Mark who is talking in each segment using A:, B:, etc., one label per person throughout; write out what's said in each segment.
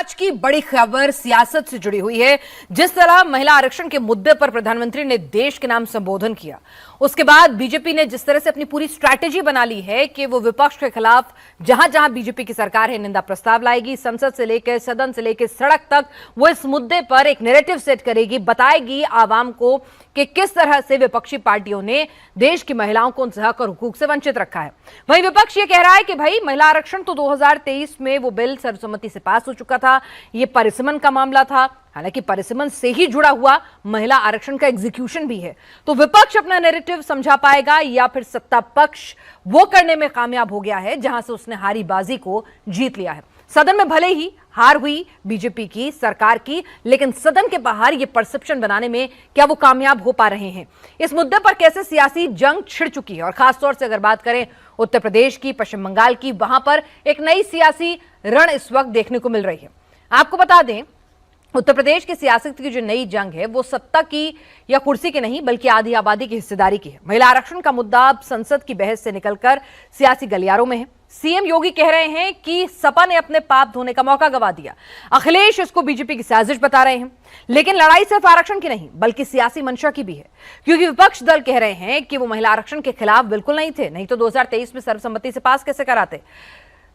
A: आज की बड़ी खबर सियासत से जुड़ी हुई है। जिस तरह महिला आरक्षण के मुद्दे पर प्रधानमंत्री ने देश के नाम संबोधन किया, उसके बाद बीजेपी ने जिस तरह से अपनी पूरी स्ट्रैटेजी बना ली है कि वो विपक्ष के खिलाफ जहां जहां बीजेपी की सरकार है निंदा प्रस्ताव लाएगी, संसद से लेकर सदन से लेकर सड़क तक वो इस मुद्दे पर एक नैरेटिव सेट करेगी, बताएगी आवाम को कि किस तरह से विपक्षी पार्टियों ने देश की महिलाओं को उनके हक और हुकूक से वंचित रखा है। वहीं विपक्ष ये कह रहा है कि भाई महिला आरक्षण तो 2023 में वो बिल सर्वसम्मति से पास हो चुका था, ये परिसीमन का मामला था। हालांकि परिसीमन से ही जुड़ा हुआ महिला आरक्षण का एग्जीक्यूशन भी है। तो विपक्ष अपना नैरेटिव समझा पाएगा या फिर सत्ता पक्ष वो करने में कामयाब हो गया है जहां से उसने हारी बाजी को जीत लिया है। सदन में भले ही हार हुई बीजेपी की सरकार की, लेकिन सदन के बाहर ये परसेप्शन बनाने में क्या वो कामयाब हो पा रहे हैं? इस मुद्दे पर कैसे सियासी जंग छिड़ चुकी है, और खासतौर से अगर बात करें उत्तर प्रदेश की, पश्चिम बंगाल की, वहां पर एक नई सियासी रण इस वक्त देखने को मिल रही है। आपको बता दें, उत्तर प्रदेश की सियासत की जो नई जंग है वो सत्ता की या कुर्सी की नहीं बल्कि आधी आबादी की हिस्सेदारी की है। महिला आरक्षण का मुद्दा अब संसद की बहस से निकलकर सियासी गलियारों में है। सीएम योगी कह रहे हैं कि सपा ने अपने पाप धोने का मौका गंवा दिया। अखिलेश इसको बीजेपी की साजिश बता रहे हैं। लेकिन लड़ाई सिर्फ आरक्षण की नहीं बल्कि सियासी मंशा की भी है, क्योंकि विपक्ष दल कह रहे हैं कि वो महिला आरक्षण के खिलाफ बिल्कुल नहीं थे, नहीं तो 2023 में सर्वसम्मति से पास कैसे कराते।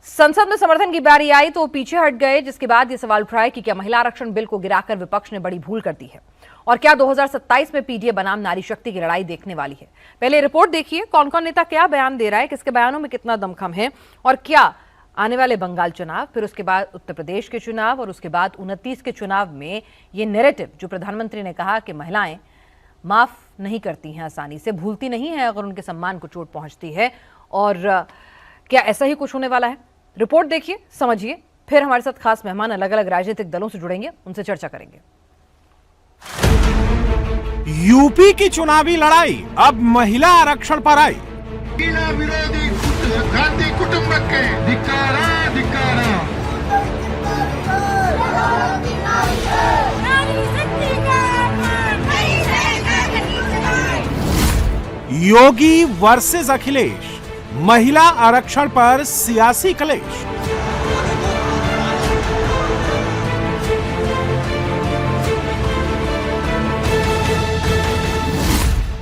A: संसद में समर्थन की बारी आई तो वो पीछे हट गए, जिसके बाद ये सवाल उठा है कि क्या महिला आरक्षण बिल को गिराकर विपक्ष ने बड़ी भूल कर दी है, और क्या 2027 में पीडीए बनाम नारी शक्ति की लड़ाई देखने वाली है। पहले रिपोर्ट देखिए कौन कौन नेता क्या बयान दे रहा है, किसके बयानों में कितना दमखम है, और क्या आने वाले बंगाल चुनाव, फिर उसके बाद उत्तर प्रदेश के चुनाव और उसके बाद 29 के चुनाव में ये नैरेटिव जो प्रधानमंत्री ने कहा कि महिलाएं माफ नहीं करती हैं आसानी से, भूलती नहीं है अगर उनके सम्मान को चोट पहुंचती है, और क्या ऐसा ही कुछ होने वाला है। रिपोर्ट देखिए, समझिए, फिर हमारे साथ खास मेहमान अलग अलग राजनीतिक दलों से जुड़ेंगे, उनसे चर्चा करेंगे।
B: यूपी की चुनावी लड़ाई अब महिला आरक्षण पर आई।
C: विरोधी गांधी कुटुंब के धिक्कारा धिक्कारा।
B: योगी वर्सेस अखिलेश, महिला आरक्षण पर सियासी क्लेश।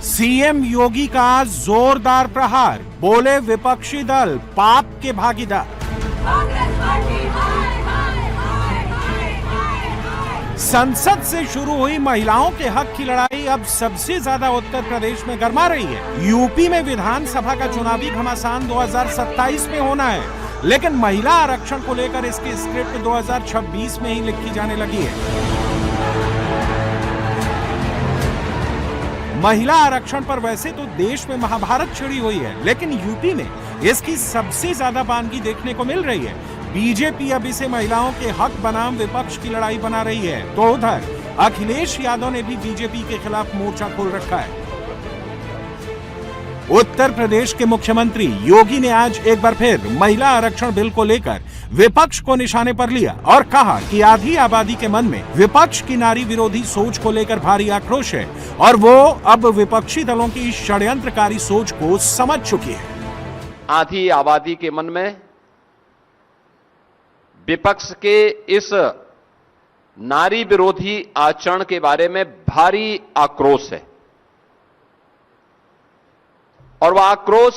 B: सीएम योगी का जोरदार प्रहार, बोले विपक्षी दल पाप के भागीदार। संसद से शुरू हुई महिलाओं के हक की लड़ाई अब सबसे ज्यादा उत्तर प्रदेश में गरमा रही है। यूपी में विधानसभा का चुनावी घमासान 2027 में होना है, लेकिन महिला आरक्षण को लेकर इसकी स्क्रिप्ट 2026 में ही लिखी जाने लगी है। महिला आरक्षण पर वैसे तो देश में महाभारत छिड़ी हुई है, लेकिन यूपी में इसकी सबसे ज्यादा बानगी देखने को मिल रही है। बीजेपी अब इसे महिलाओं के हक बनाम विपक्ष की लड़ाई बना रही है, तो उधर अखिलेश यादव ने भी बीजेपी के खिलाफ मोर्चा खोल रखा है। उत्तर प्रदेश के मुख्यमंत्री योगी ने आज एक बार फिर महिला आरक्षण बिल को लेकर विपक्ष को निशाने पर लिया और कहा कि आधी आबादी के मन में विपक्ष की नारी विरोधी सोच को लेकर भारी आक्रोश है और वो अब विपक्षी दलों की षड्यंत्रकारी सोच को समझ चुकी है।
D: आधी आबादी के मन में विपक्ष के इस नारी विरोधी आचरण के बारे में भारी आक्रोश है, और वह आक्रोश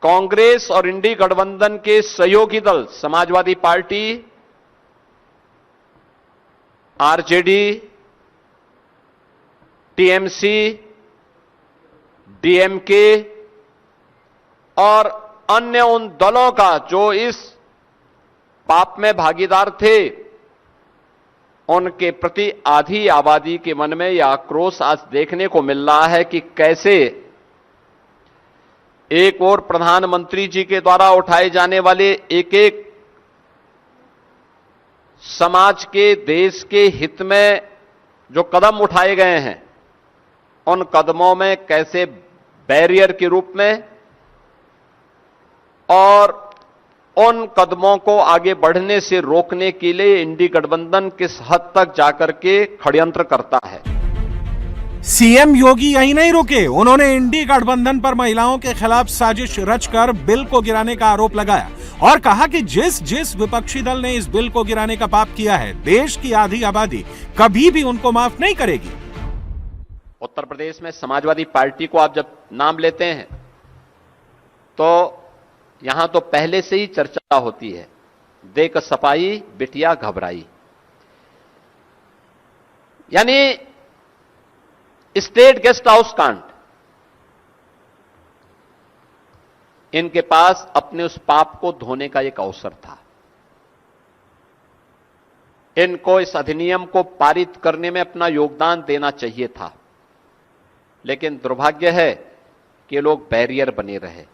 D: कांग्रेस और इंडी गठबंधन के सहयोगी दल Samajwadi party, RJD, TMC, DMK और अन्य उन दलों का जो इस पाप में भागीदार थे, उनके प्रति आधी आबादी के मन में यह आक्रोश आज देखने को मिल रहा है कि कैसे एक और प्रधानमंत्री जी के द्वारा उठाए जाने वाले एक एक समाज के, देश के हित में जो कदम उठाए गए हैं, उन कदमों में कैसे बैरियर के रूप में और उन कदमों को आगे बढ़ने से रोकने के लिए इंडी गठबंधन किस हद तक जाकर के षड्यंत्र करता है।
B: सीएम योगी यही नहीं रुके, उन्होंने इंडी गठबंधन पर महिलाओं के खिलाफ साजिश रचकर बिल को गिराने का आरोप लगाया और कहा कि जिस विपक्षी दल ने इस बिल को गिराने का पाप किया है, देश की आधी आबादी कभी भी उनको माफ नहीं करेगी।
D: उत्तर प्रदेश में समाजवादी पार्टी को आप जब नाम लेते हैं तो यहां तो पहले से ही चर्चा होती है, देख सपाई बिटिया घबराई। यानी स्टेट गेस्ट हाउस कांड, इनके पास अपने उस पाप को धोने का एक अवसर था। इनको इस अधिनियम को पारित करने में अपना योगदान देना चाहिए था, लेकिन दुर्भाग्य है कि लोग बैरियर बने रहे।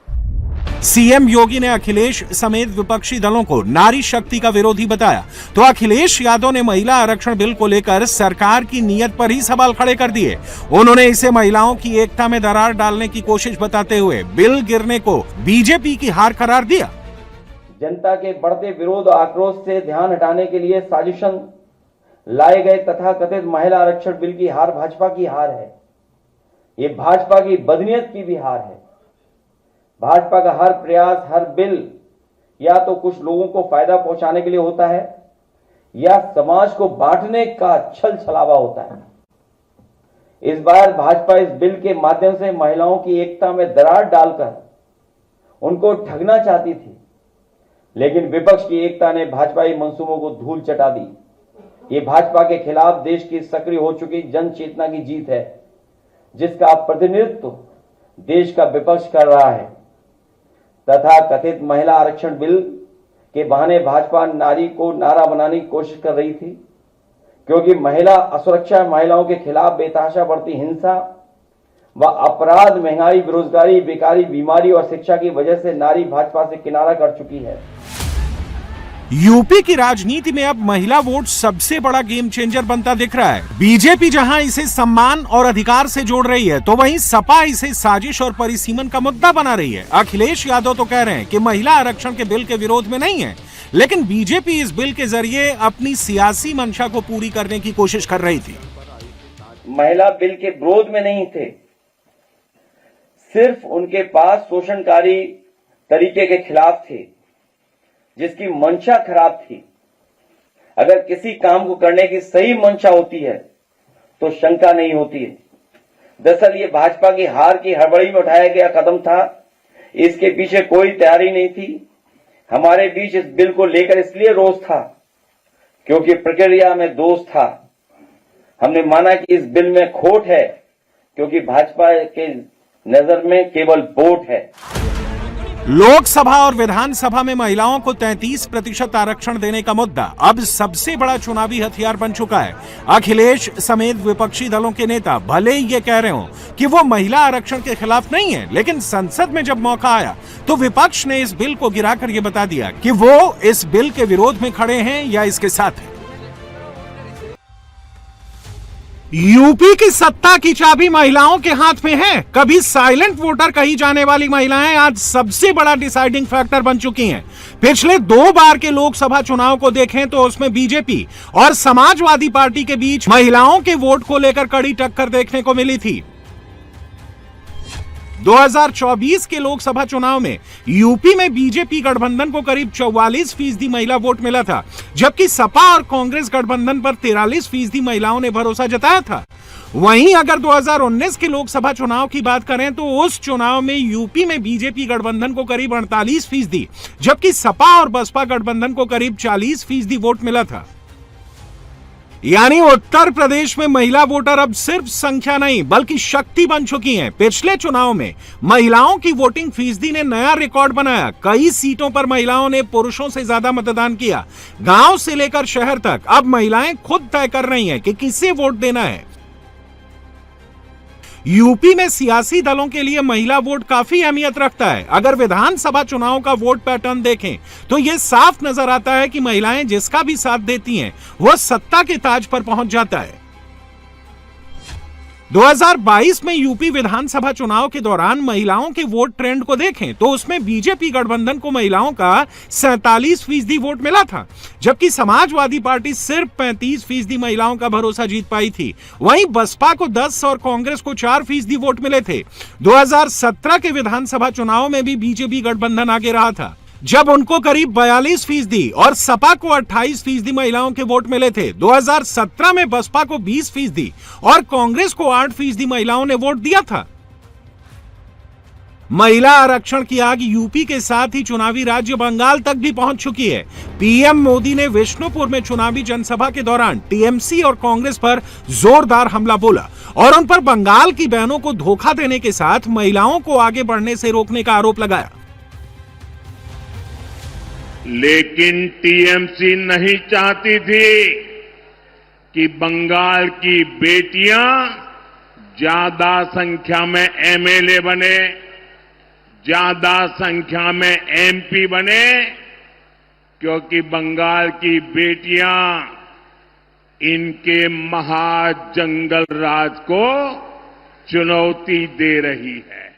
B: सीएम योगी ने अखिलेश समेत विपक्षी दलों को नारी शक्ति का विरोधी बताया तो अखिलेश यादव ने महिला आरक्षण बिल को लेकर सरकार की नीयत पर ही सवाल खड़े कर दिए। उन्होंने इसे महिलाओं की एकता में दरार डालने की कोशिश बताते हुए बिल गिरने को बीजेपी की हार करार दिया।
E: जनता के बढ़ते विरोध और आक्रोश से ध्यान हटाने के लिए साजिशन लाए गए तथाकथित महिला आरक्षण बिल की हार भाजपा की हार है। ये भाजपा की बदनीयत की भी हार है। भाजपा का हर प्रयास, हर बिल या तो कुछ लोगों को फायदा पहुंचाने के लिए होता है या समाज को बांटने का छल छलावा होता है। इस बार भाजपा इस बिल के माध्यम से महिलाओं की एकता में दरार डालकर उनको ठगना चाहती थी, लेकिन विपक्ष की एकता ने भाजपाई मंसूबों को धूल चटा दी। ये भाजपा के खिलाफ देश की सक्रिय हो चुकी जन चेतना की जीत है, जिसका प्रतिनिधित्व देश का विपक्ष कर रहा है। तथा कथित महिला आरक्षण बिल के बहाने भाजपा नारी को नारा बनाने की कोशिश कर रही थी, क्योंकि महिला असुरक्षा, महिलाओं के खिलाफ बेतहाशा बढ़ती हिंसा व अपराध, महंगाई, बेरोजगारी, बेकारी, बीमारी और शिक्षा की वजह से नारी भाजपा से किनारा कर चुकी है।
B: यूपी की राजनीति में अब महिला वोट सबसे बड़ा गेम चेंजर बनता दिख रहा है। बीजेपी जहां इसे सम्मान और अधिकार से जोड़ रही है, तो वहीं सपा इसे साजिश और परिसीमन का मुद्दा बना रही है। अखिलेश यादव तो कह रहे हैं कि महिला आरक्षण के बिल के विरोध में नहीं है, लेकिन बीजेपी इस बिल के जरिए अपनी सियासी मंशा को पूरी करने की कोशिश कर रही थी।
E: महिला बिल के विरोध में नहीं थे, सिर्फ उनके पास शोषणकारी तरीके के खिलाफ थे, जिसकी मंशा खराब थी। अगर किसी काम को करने की सही मंशा होती है तो शंका नहीं होती है। दरअसल ये भाजपा की हार की हड़बड़ी में उठाया गया कदम था, इसके पीछे कोई तैयारी नहीं थी। हमारे बीच इस बिल को लेकर इसलिए रोष था क्योंकि प्रक्रिया में दोष था। हमने माना कि इस बिल में खोट है क्योंकि भाजपा के नजर में केवल वोट है।
B: लोकसभा और विधानसभा में महिलाओं को 33% आरक्षण देने का मुद्दा अब सबसे बड़ा चुनावी हथियार बन चुका है। अखिलेश समेत विपक्षी दलों के नेता भले ही ये कह रहे हो कि वो महिला आरक्षण के खिलाफ नहीं है, लेकिन संसद में जब मौका आया तो विपक्ष ने इस बिल को गिराकर ये बता दिया कि वो इस बिल के विरोध में खड़े हैं या इसके साथ हैं। यूपी की सत्ता की चाबी महिलाओं के हाथ में है। कभी साइलेंट वोटर कही जाने वाली महिलाएं आज सबसे बड़ा डिसाइडिंग फैक्टर बन चुकी हैं। पिछले 2 बार के लोकसभा चुनाव को देखें तो उसमें बीजेपी और समाजवादी पार्टी के बीच महिलाओं के वोट को लेकर कड़ी टक्कर देखने को मिली थी। 2024 के लोकसभा चुनाव में यूपी में बीजेपी गठबंधन को करीब 44% महिला वोट मिला था, जबकि सपा और कांग्रेस गठबंधन पर 43% महिलाओं ने भरोसा जताया था। वहीं अगर 2019 के लोकसभा चुनाव की बात करें तो उस चुनाव में यूपी में बीजेपी गठबंधन को करीब 48%, जबकि सपा और बसपा गठबंधन को करीब 40% वोट मिला था। यानी उत्तर प्रदेश में महिला वोटर अब सिर्फ संख्या नहीं बल्कि शक्ति बन चुकी हैं। पिछले चुनाव में महिलाओं की वोटिंग फीसदी ने नया रिकॉर्ड बनाया। कई सीटों पर महिलाओं ने पुरुषों से ज्यादा मतदान किया। गांव से लेकर शहर तक अब महिलाएं खुद तय कर रही हैं कि किसे वोट देना है। यूपी में सियासी दलों के लिए महिला वोट काफी अहमियत रखता है। अगर विधानसभा चुनाव का वोट पैटर्न देखें तो यह साफ नजर आता है कि महिलाएं जिसका भी साथ देती हैं वह सत्ता के ताज पर पहुंच जाता है। 2022 में यूपी विधानसभा चुनाव के दौरान महिलाओं के वोट ट्रेंड को देखें तो उसमें बीजेपी गठबंधन को महिलाओं का 47% वोट मिला था, जबकि समाजवादी पार्टी सिर्फ 35% महिलाओं का भरोसा जीत पाई थी। वहीं बसपा को 10 और कांग्रेस को 4% वोट मिले थे। 2017 के विधानसभा चुनाव में भी बीजेपी गठबंधन आगे रहा था, जब उनको करीब 42% और सपा को 28% महिलाओं के वोट मिले थे। 2017 में बसपा को 20% और कांग्रेस को 8% महिलाओं ने वोट दिया था। महिला आरक्षण की आग यूपी के साथ ही चुनावी राज्य बंगाल तक भी पहुंच चुकी है। पीएम मोदी ने विष्णुपुर में चुनावी जनसभा के दौरान टीएमसी और कांग्रेस पर जोरदार हमला बोला और उन पर बंगाल की बहनों को धोखा देने के साथ महिलाओं को आगे बढ़ने से रोकने का आरोप लगाया।
F: लेकिन टीएमसी नहीं चाहती थी कि बंगाल की बेटियां ज्यादा संख्या में एमएलए बने, ज्यादा संख्या में एमपी बने, क्योंकि बंगाल की बेटियां इनके महाजंगल राज को चुनौती दे रही है।